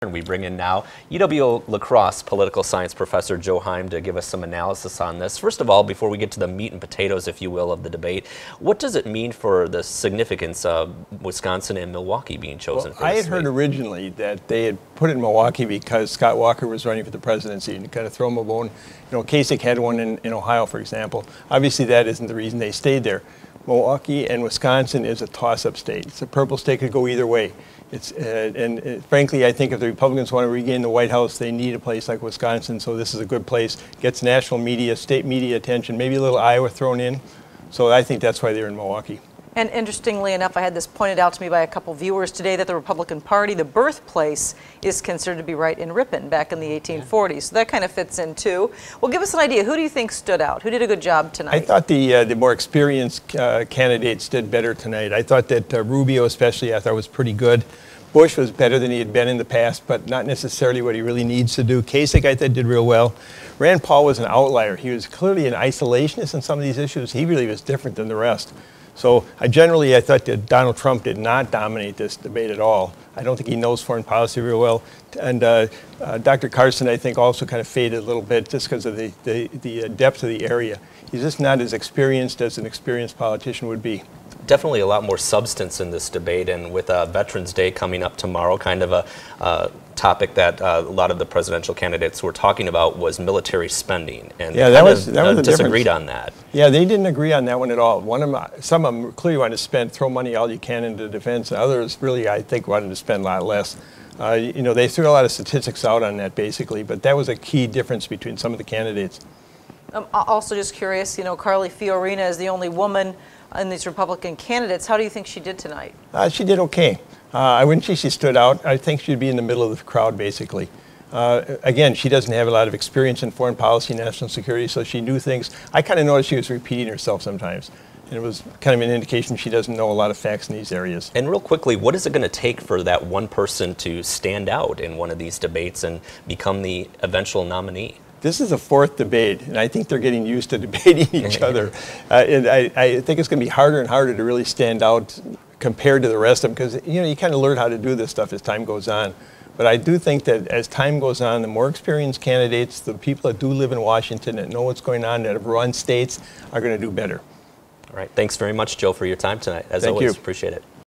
And we bring in now UW-La Crosse political science professor Joe Heim to give us some analysis on this. First of all, before we get to the meat and potatoes, if you will, of the debate, what does it mean for the significance of Wisconsin and Milwaukee being chosen for this I had heard originally that they had put it in Milwaukee because Scott Walker was running for the presidency and kind of throw him a bone. You know, Kasich had one in Ohio, for example. Obviously, that isn't the reason they stayed there. Milwaukee and Wisconsin is a toss-up state. It's a purple state, could go either way. Frankly, I think if the Republicans want to regain the White House, they need a place like Wisconsin, so this is a good place. Gets national media, state media attention, maybe a little Iowa thrown in. So I think that's why they're in Milwaukee. And interestingly enough, I had this pointed out to me by a couple viewers today that the Republican Party, the birthplace, is considered to be right in Ripon back in the 1840s. So that kind of fits in too. Well, give us an idea. Who do you think stood out? Who did a good job tonight? I thought the more experienced candidates did better tonight. I thought that Rubio especially, I thought was pretty good. Bush was better than he had been in the past, but not necessarily what he really needs to do. Kasich, I thought, did real well. Rand Paul was an outlier. He was clearly an isolationist in some of these issues. He really was different than the rest. So I thought that Donald Trump did not dominate this debate at all. I don't think he knows foreign policy real well. And Dr. Carson, I think, also kind of faded a little bit just because of the depth of the area. He's just not as experienced as an experienced politician would be. Definitely a lot more substance in this debate, and with Veterans Day coming up tomorrow, kind of a topic that a lot of the presidential candidates were talking about was military spending, and yeah, that was disagreed on that. Yeah, they didn't agree on that one at all. Some of them clearly wanted to throw money all you can into defense, and others really, I think, wanted to spend a lot less. You know, they threw a lot of statistics out on that basically, but that was a key difference between some of the candidates. I'm also just curious, you know, Carly Fiorina is the only woman in these Republican candidates. How do you think she did tonight? She did okay. I wouldn't say she stood out. I think she'd be in the middle of the crowd, basically. Again, she doesn't have a lot of experience in foreign policy, national security, so she knew things. I kind of noticed she was repeating herself sometimes. And it was kind of an indication she doesn't know a lot of facts in these areas. And real quickly, what is it going to take for that one person to stand out in one of these debates and become the eventual nominee? This is a fourth debate, and I think they're getting used to debating each other. And I think it's going to be harder and harder to really stand out compared to the rest of them, because you kind of learn how to do this stuff as time goes on. But I do think that as time goes on, the more experienced candidates, the people that do live in Washington, that know what's going on, that have run states, are going to do better. All right. Thanks very much, Joe, for your time tonight. As always, appreciate it.